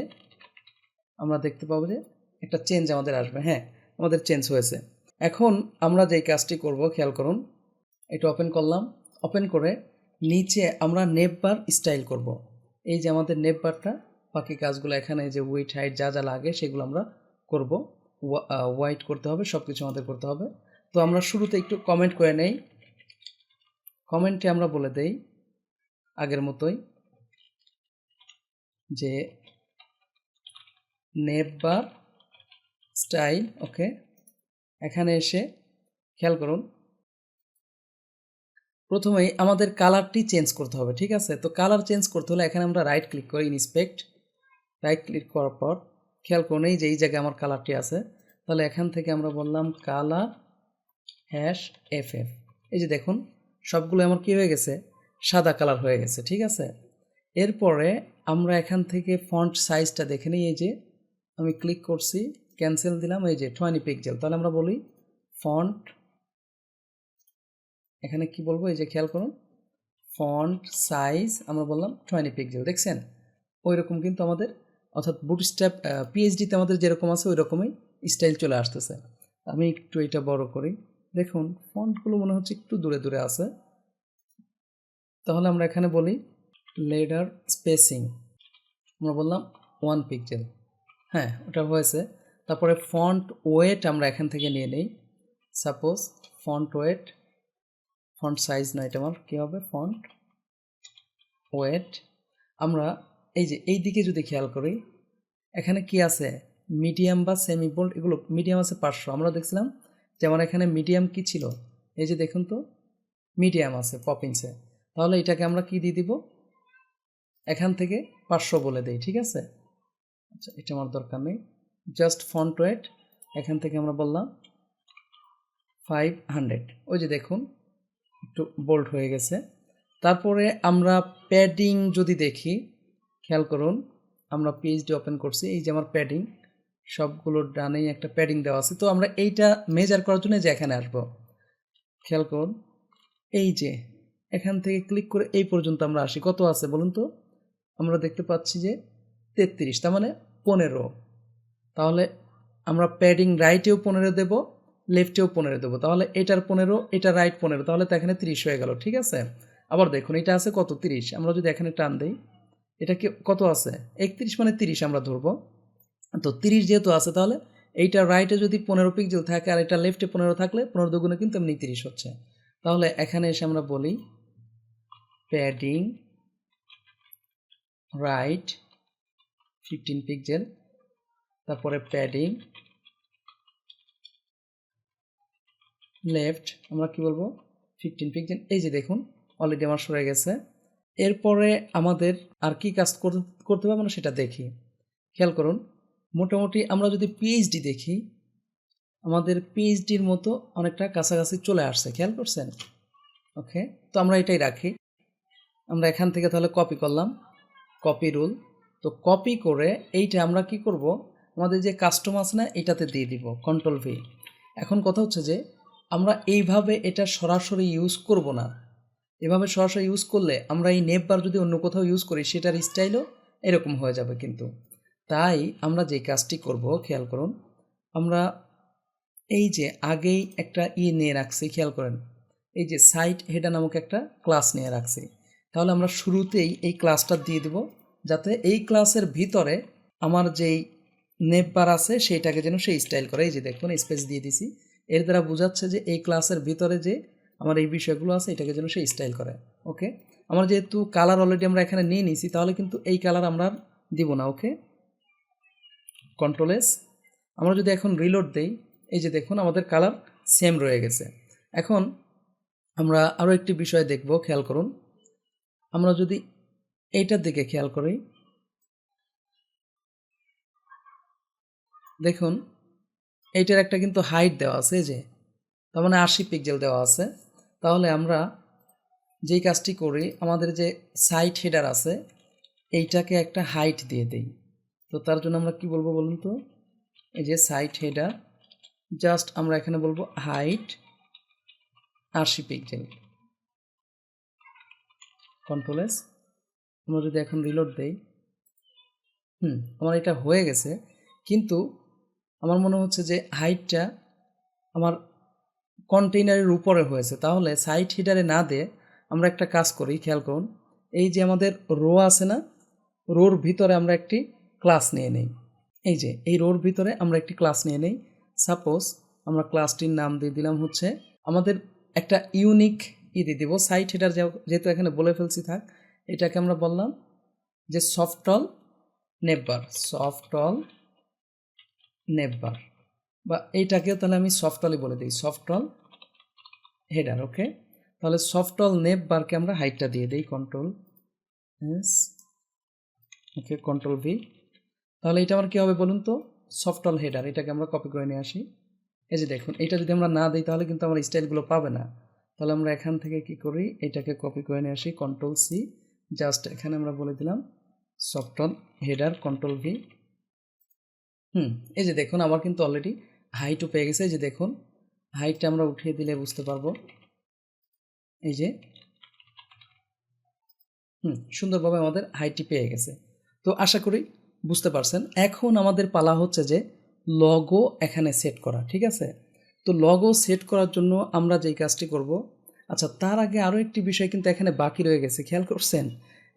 আমরা দেখতে পাবো যে একটা চেঞ্জ আমাদের আসবে, হ্যাঁ আমাদের চেঞ্জ হয়েছে। এখন আমরা যেই কাজটি করব খেয়াল করুন, এটা ওপেন করলাম, ওপেন করে নিচে আমরা নেভবার স্টাইল করব। এই যে আমাদের নেভবারটা, বাকি কাজগুলো এখানে যে উইড হাইট যা যা লাগে সেগুলো আমরা করব। হোয়াইট করতে হবে, সব কিছু আমাদের করতে হবে। তো আমরা শুরুতে একটু কমেন্ট করে নেই, কমেন্টে আমরা বলে দেই আগের মতোই যে নেভবার স্টাইল, ওকে। এখানে এসে খেয়াল করুন প্রথমেই আমাদের কালারটি চেঞ্জ করতে হবে, ঠিক আছে। তো কালার চেঞ্জ করতে হলে এখানে আমরা রাইট ক্লিক করি, ইন্সপেক্ট, রাইট ক্লিক করার পর খেয়াল করুন এই যে এই জায়গায় আমার কালারটি আছে। তাহলে এখান থেকে আমরা বললাম কালার #FF। এই যে দেখুন সবগুলো আমার কি হয়ে গেছে, সাদা কালার হয়ে গেছে, ঠিক আছে। এরপরে আমরা এখান থেকে ফন্ট সাইজটা দেখে নিই, এই যে আমি ক্লিক করছি, ক্যান্সেল দিলাম, এই যে 20 পিক্সেল। তাহলে আমরা বলি ফন্ট, এখানে কি বলবো, এই যে খেয়াল করুন ফন্ট সাইজ আমরা বললাম 20 পিক্সেল, দেখছেন ওই রকম কিন্তু আমাদের, অর্থাৎ বুটস্ট্র্যাপ পিএইচডিতে আমাদের যেরকম আছে ওই রকমই স্টাইল চলে আসতেছে। আমি একটু এটা বড় করি, দেখুন ফন্টগুলো মনে হচ্ছে একটু দূরে দূরে আছে। তাহলে আমরা এখানে বলি লেডার স্পেসিং, আমরা বললাম 1 পিক্সেল, হ্যাঁ ওটা হয়েছে। তারপরে ফন্ট ওয়েট আমরা এখান থেকে নিয়ে নেই, suppose font wait, font size না, এটা আমার কী হবে ফন্ট ওয়েট। আমরা এই যে এই দিকে যদি খেয়াল করি এখানে কি আছে, মিডিয়াম বা সেমি বোল্ড, এগুলো মিডিয়াম আছে 500। আমরা দেখছিলাম যে আমার এখানে মিডিয়াম কি ছিল, এই যে দেখুন তো মিডিয়াম আছে পপিন্সে। তাহলে এটাকে আমরা কি দিয়ে দিব, এখান থেকে 500 বলে দেই, ঠিক আছে। আচ্ছা এটা আমার দরকার নেই, জাস্ট ফন্ট ওয়েট এখান থেকে আমরা বললাম 500। ওই যে দেখুন একটু বোল্ড হয়ে গেছে। তারপরে আমরা প্যাডিং যদি দেখি, খেয়াল করুন আমরা পিএইচডি ওপেন করছি, এই যে আমার প্যাডিং সবগুলোর ডানেই একটা প্যাডিং দেওয়া আছে। তো আমরা এইটা মেজার করার জন্য যে এখানে আসবো, খেয়াল করুন এই যে এখান থেকে ক্লিক করে এই পর্যন্ত আমরা আসি, কত আছে বলুন তো? আমরা দেখতে পাচ্ছি যে 33, তার মানে 15। তাহলে আমরা প্যাডিং রাইটেও 15 দেব, লেফটেও 15 দেবো, তাহলে এটার 15, এটা রাইট 15, তাহলে তো এখানে 30 হয়ে গেল। ঠিক আছে, আবার দেখুন এটা আছে কত 30, আমরা যদি এখানে টান দিই এটা কি কত আছে 31, মানে 30 আমরা ধরবো। তো 30 যেহেতু আছে তাহলে এইটা রাইটে যদি 15 পিক্সেল থাকে আর এটা লেফটে 15 থাকলে 15 দুগুণে কিন্তু এমনি 30 হচ্ছে। তাহলে এখানে এসে আমরা বলি প্যাডিং রাইট 15 পিক্সেল, তারপরে প্যাডিং লেফট আমরা কি বলবো 15 পিক্সেল। এই যে দেখুন অলরেডি আমার সরে গেছে। এরপরে আমাদের আর কি কাজ করতে হবে আমরা সেটা দেখি। খেয়াল করুন, মোটামুটি আমরা যদি পিএইচডি দেখি, আমাদের পিএইচডির মতো অনেকটা কাছাকাছি চলে আসছে, খেয়াল করছেন? ওকে, তো আমরা এটাই রাখি। আমরা এখান থেকে তাহলে কপি করলাম, কপি রুল। তো কপি করে এইটা আমরা কি করব, আমাদের যে কাস্টম আছে না এটাতে দিয়ে দিব, কন্ট্রোল ভি। এখন কথা হচ্ছে যে আমরা এইভাবে এটা সরাসরি ইউজ করব না। এভাবে সরাসরি ইউজ করলে আমরা এই নেপ বার যদি অন্য কোথাও ইউজ করি সেটার স্টাইলও এরকম হয়ে যাবে কিন্তু। তাই আমরা যে কাজটি করব, খেয়াল করুন, আমরা এই যে আগেই একটা নিয়ে রাখছি, খেয়াল করেন, এই যে সাইট হেডার নামক একটা ক্লাস নিয়ে রাখছি। তাহলে আমরা শুরুতেই এই ক্লাসটা দিয়ে দেব, যাতে এই ক্লাসের ভিতরে আমার যেই নেপ বার আছে সেইটাকে যেন সেই স্টাইল করে। এই যে দেখুন স্পেস দিয়ে দিছি, এর দ্বারা বোঝাচ্ছে যে এই ক্লাসের ভিতরে যে আমার এই বিষয়গুলো আছে এটাকে যেন সেই স্টাইল করে। ওকে, আমার যেহেতু কালার অলরেডি আমরা এখানে নিয়ে নিছি তাহলে কিন্তু এই কালার আমরা দিব না। ওকে, কন্ট্রোল এস। আমরা যদি এখন রিলোড দেই, এই যে দেখুন আমাদের কালার সেম রয়ে গেছে। এখন আমরা আরও একটি বিষয় দেখব, খেয়াল করুন, আমরা যদি এইটার দিকে খেয়াল করি, দেখুন এইটার একটা কিন্তু হাইট দেওয়া আছে, যে তার মানে 80 পিক্সেল দেওয়া আছে। তাহলে আমরা যেই কাজটি করি, আমাদের যে সাইট হেডার আছে এইটাকে একটা হাইট দিয়ে দেই। তো তার জন্য আমরা কি বলবো বলুন তো, এই যে সাইট হেডার জাস্ট আমরা এখানে বলবো হাইট 80 পিক্সেল, কন্ট্রোল এস। আমরা যদি এখন রিলোড দেই, আমার এটা হয়ে গেছে, কিন্তু আমার মনে হচ্ছে যে হাইটটা আমার কন্টেইনারের উপরে হয়েছে। তাহলে সাইট হিডারে না দিয়ে আমরা একটা কাজ করি, খেয়াল করুন, এই যে আমাদের রো আছে না, রোর ভিতরে আমরা একটি ক্লাস নিয়ে নেই। এই যে এই রোর ভিতরে আমরা একটি ক্লাস নিয়ে নেই। সাপোজ আমরা ক্লাসটির নাম দিয়ে দিলাম হচ্ছে, আমাদের একটা ইউনিক দিয়ে দিব সাইট হেডার, যেহেতু এখানে বলে ফেলছি থাক, এটাকে আমরা বললাম যে সফটল নেপবার, সফটল নেপবার, বা এইটাকেও তাহলে আমি সফটলই বলে দিই, সফটল হেডার। ওকে, তাহলে সফটল নেপ বারকে আমরা হাইটটা দিয়ে দিই, কন্ট্রোল এস, ওকে, কন্ট্রোল ভি। তাহলে এটা আমার কী হবে বলুন তো, সফটল হেডার। এটাকে আমরা কপি করে নিয়ে আসি। এই যে দেখুন এটা যদি আমরা না দিই তাহলে কিন্তু আমার স্টাইলগুলো পাবে না। তাহলে আমরা এখান থেকে কি করি, এটাকে কপি করে নিয়ে আসি, কন্ট্রোল সি, জাস্ট এখানে আমরা বলে দিলাম সফটল হেডার, কন্ট্রোল ভি। এই যে দেখুন আমার কিন্তু অলরেডি হাইটও পেয়ে গেছে। এই যে দেখুন হাইটটা আমরা উঠিয়ে দিলে বুঝতে পারবো, এই যে সুন্দরভাবে আমাদের হাইটটি পেয়ে গেছে। তো আশা করি বুঝতে পারছেন। এখন আমাদের পালা হচ্ছে যে লগো এখানে সেট করা, ঠিক আছে? তো লগো সেট করার জন্য আমরা যেই কাজটি করব, আচ্ছা তার আগে আরও একটি বিষয় কিন্তু এখানে বাকি রয়ে গেছে, খেয়াল করছেন?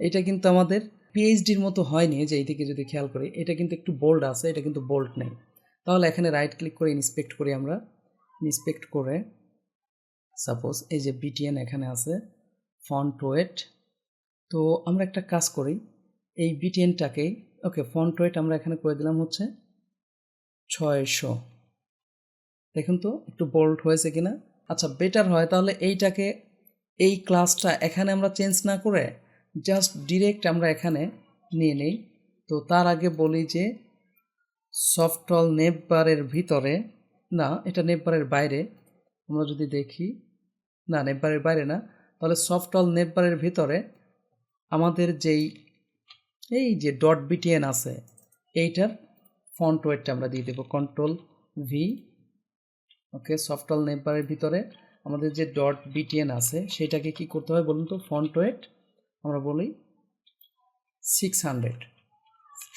এটা কিন্তু আমাদের পিএইচডির মতো হয়নি, যে এইদিকে যদি খেয়াল করি এটা কিন্তু একটু বোল্ড আছে, এটা কিন্তু বোল্ড নেই। তাহলে এখানে রাইট ক্লিক করে ইন্সপেক্ট করি, আমরা ইন্সপেক্ট করে সাপোজ এই যে বিটিএন এখানে আছে, ফন্ট ওয়েট। তো আমরা একটা কাজ করি, এই বিটিএনটাকেই ওকে ফন্ট ওয়েট আমরা এখানে করে দিলাম হচ্ছে 600। দেখুন তো একটু বোল্ড হয়েছে কিনা। আচ্ছা বেটার হয় তাহলে এইটাকে, এই ক্লাসটা এখানে আমরা চেঞ্জ না করে জাস্ট ডিরেক্ট আমরা এখানে নিয়ে নেই। তো তার আগে বলি যে সফটল নেপ বারের ভিতরে, না এটা নেপ বারের বাইরে, আমরা যদি দেখি না নেপ বারের বাইরে না, তাহলে সফটল নেপ বারের ভিতরে আমাদের যেই এই যে ডট বিটিএন আছে এইটার ফন্ট ওয়েটটা আমরা দিয়ে দেবো, কন্ট্রোল ভি। ওকে, সফটল নেপ বারের ভিতরে আমাদের যে ডট বিটিএন আছে সেটাকে কি করতে হয় বলুন তো, ফন্ট ওয়েট আমরা বলি 600,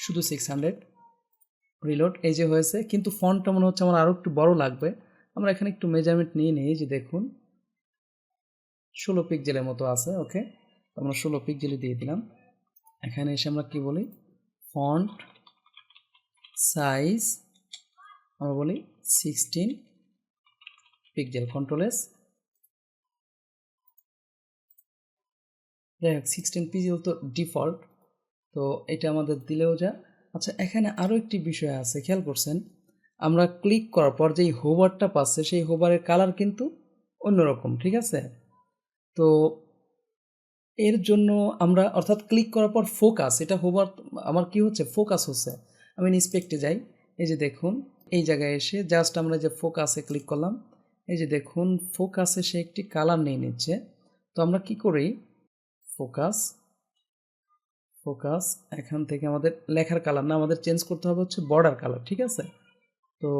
শুধু 600, রিলোড। এই যে হয়েছে, কিন্তু ফন্টটা মনে হচ্ছে আমার আরও একটু বড় লাগবে। আমরা এখানে একটু মেজারমেন্ট নিয়ে নিই, যে দেখুন 16 পিক্সেলের মতো আছে। ওকে, আমরা 16 পিক্সেলে দিয়ে দিলাম। এখানে এসে আমরা কি বলি, ফন্ট সাইজ আমরা বলি 16 পিক্সেল, কন্ট্রোল এস। যাই হোক 16 পিক্সেল তো ডিফল্ট, তো এটা আমাদের দিলেও যা। আচ্ছা, এখানে আরও একটি বিষয় আছে, খেয়াল করছেন, আমরা ক্লিক করার পর যেই হোভারটা পাচ্ছে সেই হোভারের কালার কিন্তু অন্যরকম, ঠিক আছে? তো এর জন্য আমরা, অর্থাৎ ক্লিক করার পর ফোকাস, এটা হোভার আমার কি হচ্ছে, ফোকাস হচ্ছে। আমি ইন্সপেক্টে যাই, এই যে দেখুন এই জায়গায় এসে জাস্ট আমরা যে ফোকাসে ক্লিক করলাম, এই যে দেখুন ফোকাসে সে একটি কালার নিয়ে নিচ্ছে। তো আমরা কি করি, ফোকাস, ফোকাস এখান থেকে আমাদের লেখার কালার না, আমাদের চেঞ্জ করতে হবে হচ্ছে বর্ডার কালার, ঠিক আছে? তো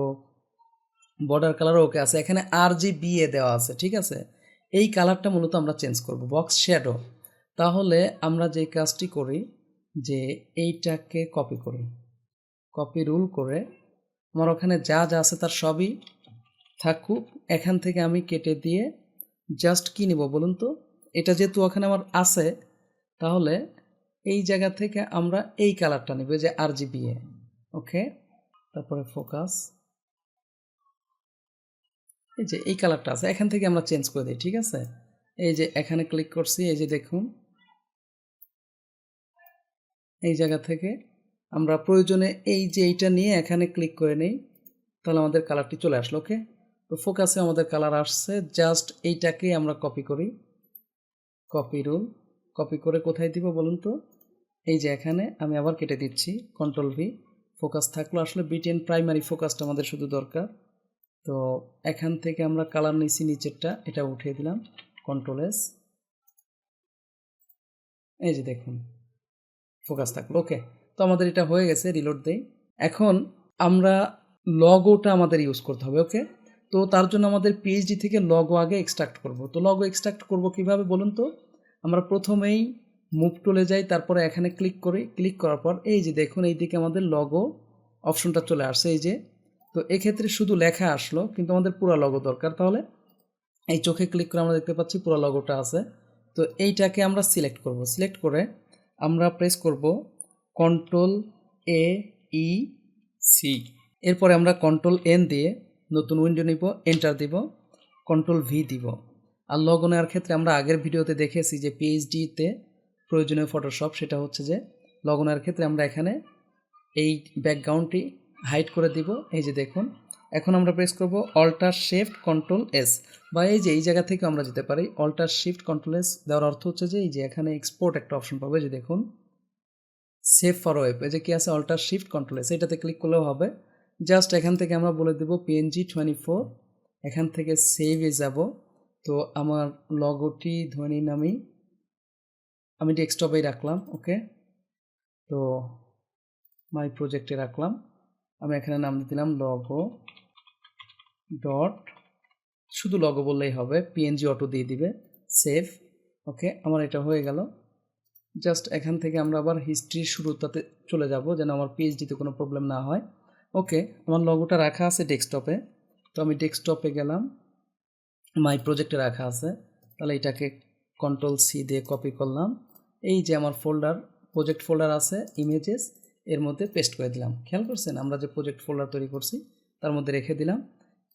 বর্ডার কালারও ওকে আছে, এখানে RGBA দেওয়া আছে, ঠিক আছে? এই কালারটা মূলত আমরা চেঞ্জ করব, বক্স শ্যাডো। তাহলে আমরা যে কাজটি করি, যে এইটাকে কপি করি, কপি রুল করে আমার ওখানে যা যা আছে তার সবই থাকুক, এখান থেকে আমি কেটে দিয়ে জাস্ট কি নিব বলুন তো, এটা যেহেতু ওখানে আমার আছে, তাহলে এই জায়গা থেকে আমরা এই কালারটা নেব, যে RGBA। ওকে, তারপরে ফোকাস, এই যে এই কালারটা আছে, এখান থেকে আমরা চেঞ্জ করে দিই, ঠিক আছে? এই যে এখানে ক্লিক করছি, এই যে দেখুন এই জায়গা থেকে আমরা প্রয়োজনে এই যে এইটা নিয়ে এখানে ক্লিক করে নেই, তাহলে আমাদের কালারটি চলে আসলো। ওকে, তো ফোকাসে আমাদের কালার আসছে, জাস্ট এইটাকে আমরা কপি করি, কপি রুল, কপি করে কোথায় দিব বলুন তো, এই যে এখানে আমি আবার কেটে দিচ্ছি, কন্ট্রোল ভি, ফোকাস থাকলো। আসলে বিটিএন প্রাইমারি ফোকাসটা আমাদের শুধু দরকার। তো এখান থেকে আমরা কালার নিচ্ছি নিচেরটা, এটা উঠিয়ে দিলাম, কন্ট্রোল এস, এই যে দেখুন ফোকাস থাকলো। ওকে, তো আমাদের এটা হয়ে গেছে, রিলোড দেই। এখন আমরা লগোটা আমাদের ইউজ করতে হবে। ওকে, তো তার জন্য আমাদের পিএইচডি থেকে লগো আগে এক্সট্রাক্ট করব। তো লগো এক্সট্রাক্ট করব কিভাবে বলুন তো, আমরা প্রথমেই মুভ টুলে যাই, তারপরে এখানে ক্লিক করি, ক্লিক করার পর এই যে দেখুন এইদিকে আমাদের লগো অপশনটা চলে আসছে, এই যে। তো এক্ষেত্রে শুধু লেখা আসলো, কিন্তু আমাদের পুরো লগো দরকার। তাহলে এই চোখে ক্লিক করে আমরা দেখতে পাচ্ছি পুরো লগোটা আছে। তো এইটাকে আমরা সিলেক্ট করব, সিলেক্ট করে আমরা প্রেস করব Ctrl+A+E+C, এরপরে আমরা Ctrl+N দিয়ে নতুন উইন্ডো নিব, এন্টার দিব, Ctrl+V দিব। আর লগো নেওয়ার ক্ষেত্রে আমরা আগের ভিডিওতে দেখেছি যে পিএইচডিতে প্রয়োজনীয় ফটোশপ, সেটা হচ্ছে যে লগো নেওয়ার ক্ষেত্রে আমরা এখানে এই ব্যাকগ্রাউন্ডটি হাইড করে দিব। এই যে দেখুন, এখন আমরা প্রেস করব Alt+Shift+Ctrl+S, বা এই যে এই জায়গা থেকে আমরা যেতে পারি Alt+Shift+Ctrl+S দেওয়ার অর্থ হচ্ছে যে এই যে এখানে এক্সপোর্ট একটা অপশন পাবে, যে দেখুন সেভ ফর ওয়েব, এই যে কি আছে Alt+Shift+Ctrl+S, এটাতে ক্লিক করলেও হবে। জাস্ট এখান থেকে আমরা বলে দেব PNG24, এখান থেকে সেভে যাব। তো আমার লগোটি ধরে নিন আমি ডেস্কটপেই রাখলাম। ওকে, তো মাই প্রজেক্টে রাখলাম, আমি এখানে নাম দিলাম লগো ডট, শুধু লগো বললেই হবে, পিএনজি অটো দিয়ে দিবে, সেভ। ওকে, আমার এটা হয়ে গেল। জাস্ট এখান থেকে আমরা আবার হিস্ট্রির শুরুটাতে চলে যাব, যেন আমার পিএইচডিতে কোনো প্রবলেম না হয়। ওকে, আমার লগোটা রাখা আছে ডেস্কটপে, তো আমি ডেস্কটপে গেলাম, মাই প্রজেক্টে রাখা আছে, তাহলে এটাকে Ctrl+C দিয়ে কপি করলাম, এই যে আমার ফোল্ডার, প্রজেক্ট ফোল্ডার আছে ইমেজেস, এর মধ্যে পেস্ট করে দিলাম। খেয়াল করছেন, আমরা যে প্রজেক্ট ফোল্ডার তৈরি করছি তার মধ্যে রেখে দিলাম।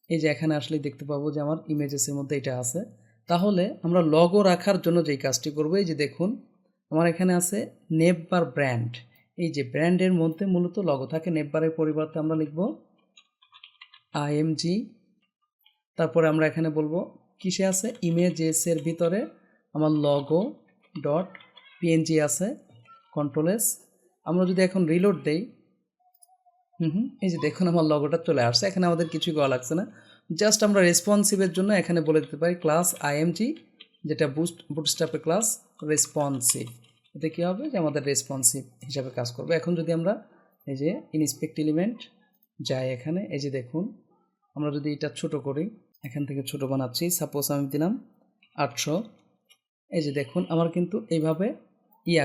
এই যে এখানে আসলেই দেখতে পাবো যে আমার ইমেজেসের মধ্যে এটা আছে। তাহলে আমরা লগো রাখার জন্য যেই কাজটি করবো, এই যে দেখুন আমার এখানে আছে নেভবার ব্র্যান্ড, এই যে ব্র্যান্ডের মধ্যে মূলত লগো থাকে, নেভবারের পরিবর্তে আমরা লিখব IMG, তারপরে আমরা এখানে বলবো কিসে আছে, ইমেজেসের ভিতরে আমার লগো ডট পিএনজি আছে, Ctrl+S। আমরা যদি এখন রিলোড দেই, এই যে দেখুন আমার লগোটা চলে আসছে, এখানে আমাদের কিছুই করা লাগছে না। জাস্ট আমরা রেসপন্সিভের জন্য এখানে বলে দিতে পারি ক্লাস IMG, যেটা বুটস্ট্র্যাপের ক্লাস রেসপন্সিভ। এতে কী হবে, যে আমাদের রেসপন্সিভ হিসাবে কাজ করবে। এখন যদি আমরা এই যে ইনস্পেক্ট এলিমেন্ট যাই, এখানে এই যে দেখুন আমরা যদি এটা ছোট করি, এখান থেকে ছোট বানাচ্ছি, সাপোজ আমি দিলাম 800। এই যে দেখুন আমার কিন্তু এইভাবে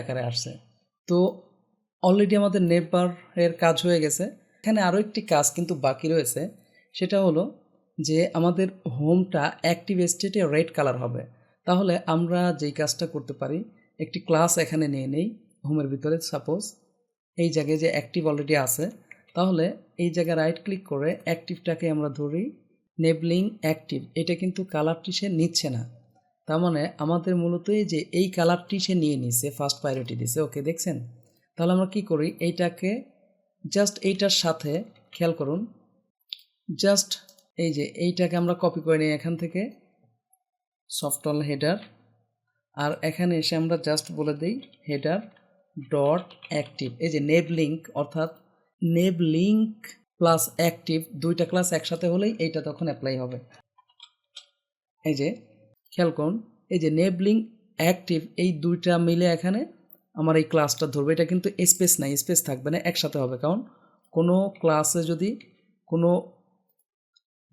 আকারে আসছে। তো অলরেডি আমাদের নেটবারের কাজ হয়ে গেছে। এখানে আরও একটি কাজ কিন্তু বাকি রয়েছে, সেটা হলো যে আমাদের হোমটা অ্যাক্টিভ স্টেটে রেড কালার হবে। তাহলে আমরা যেই কাজটা করতে পারি, একটি ক্লাস এখানে নিয়ে নেই হোমের ভিতরে। সাপোজ এই জায়গায় যে অ্যাক্টিভ অলরেডি আছে, তাহলে এই জায়গায় রাইট ক্লিক করে অ্যাক্টিভটাকে আমরা ধরি নেবলিং অ্যাক্টিভ। এটা কিন্তু কালারটি সে নিচ্ছে না, তার মানে আমাদের মূলত যে এই কালারটি সে নিয়ে নিছে, ফার্স্ট প্রায়োরিটি দিছে। ওকে, দেখছেন? তাহলে আমরা কি করি, এইটাকে জাস্ট এইটার সাথে খেয়াল করুন, জাস্ট এই যে এইটাকে আমরা কপি করে নিই এখান থেকে সফটওয়্যার হেডার, আর এখানে এসে আমরা জাস্ট বলে দিই হেডার ডট অ্যাক্টিভ। এই যে নেব লিঙ্ক, অর্থাৎ নেব লিঙ্ক প্লাস অ্যাক্টিভ দুইটা ক্লাস একসাথে হলেই এইটা তখন অ্যাপ্লাই হবে। এই যে খেয়াল করুন, এই যে নেব লিঙ্ক অ্যাক্টিভ এই দুইটা মিলে এখানে আমার এই ক্লাসটা ধরবে। এটা কিন্তু স্পেস নাই, স্পেস থাকবে না, একসাথে হবে। কারণ কোনো ক্লাসে যদি কোনো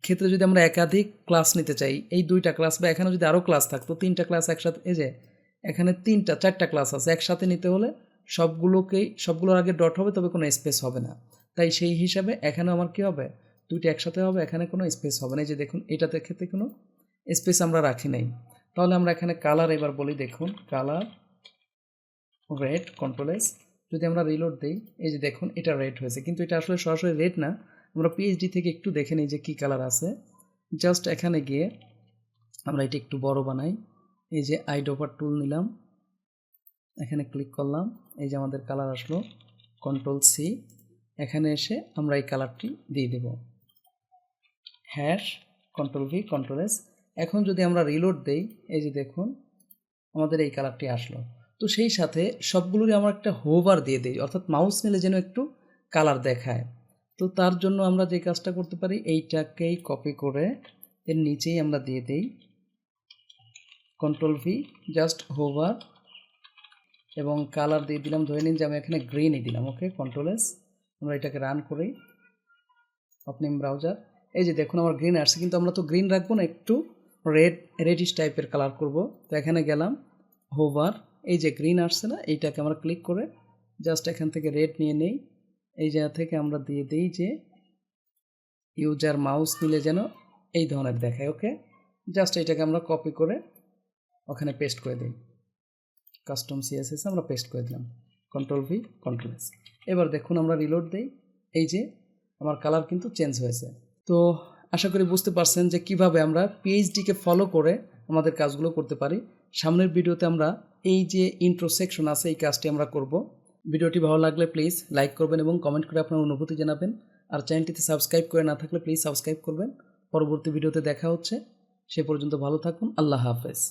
ক্ষেত্রে যদি আমরা একাধিক ক্লাস নিতে চাই, এই দুইটা ক্লাস বা এখানে যদি আরও ক্লাস থাকতো, তিনটা ক্লাস একসাথে, এই যে এখানে চারটা ক্লাস আছে, একসাথে নিতে হলে সবগুলোর আগে ডট হবে, তবে কোনো স্পেস হবে না। তাই সেই হিসাবে এখানে আমার কী হবে, দুইটা একসাথে হবে, এখানে কোনো স্পেস হবে না। এই যে দেখুন এটাতে ক্ষেত্রে কোনো স্পেস আমরা রাখি নাই। তাহলে আমরা এখানে কালার এবার বলি, দেখুন কালার রেড, কন্ট্রোল এস। যদি আমরা রিলোড দিই, এই যে দেখুন এটা রেড হয়েছে, কিন্তু এটা আসলে সরাসরি রেড না। আমরা পিএইচডি থেকে একটু দেখে নিই যে কী কালার আছে। জাস্ট এখানে গিয়ে আমরা এটা একটু বড় বানাই। এই যে আইডোপার টুল নিলাম, এখানে ক্লিক করলাম, এই যে আমাদের কালার আসলো, কন্ট্রোল সি। এখানে এসে আমরা এই কালারটি দিয়ে দেব, hash control V control S. এখন যদি আমরা রিলোড দেই, এই যে দেখুন আমাদের এই কালারটি আসলো। তো সেই সাথে সবগুলোরই আমরা একটা হোভার দিয়ে দিই, অর্থাৎ মাউস নিলে যেন একটু কালার দেখায়। তো তার জন্য আমরা যে কাজটা করতে পারি, এইটাকেই কপি করে এর নিচেই আমরা দিয়ে দিই কন্ট্রোল ভি, জাস্ট হোভার, এবং কালার দিয়ে দিলাম, ধরে নিন যে আমি এখানে গ্রিনই দিলাম। ওকে, কন্ট্রোল এস। আমরা এটাকে রান করি, ওপেনিং ব্রাউজার। এই যে দেখুন আমার গ্রিন আসছে, কিন্তু আমরা তো গ্রিন রাখবো না, একটু রেডিশ টাইপের কালার করব। তো এখানে গেলাম, হোভার, এই যে গ্রিন আসছে না, এইটাকে আমরা ক্লিক করে জাস্ট এখান থেকে রেড নিয়ে নেই। এই জায়গা থেকে আমরা দিয়ে দিই যে ইউজার মাউস নিলে যেন এই ধরনের দেখায়। ওকে, জাস্ট এইটাকে আমরা কপি করে ওখানে পেস্ট করে দিই, কাস্টম সিএসএস আমরা পেস্ট করে দিলাম, কন্ট্রোল ভি কন্ট্রোল এস। এবার দেখুন আমরা রিলোড দেই, এই যে আমার কালার কিন্তু চেঞ্জ হয়েছে। তো আশা করি বুঝতে পারছেন যে কিভাবে আমরা পিএইচডিকে ফলো করে আমাদের কাজগুলো করতে পারি। সামনের ভিডিওতে আমরা এই যে ইন্ট্রো সেকশন আছে, এই কাজটি আমরা করব। ভিডিওটি ভালো লাগলে প্লিজ লাইক করবেন এবং কমেন্ট করে আপনার অনুভূতি জানাবেন। আর চ্যানেলটিতে সাবস্ক্রাইব করে না থাকলে প্লিজ সাবস্ক্রাইব করবেন। পরবর্তী ভিডিওতে দেখা হচ্ছে, সে পর্যন্ত ভালো থাকুন। আল্লাহ হাফেজ।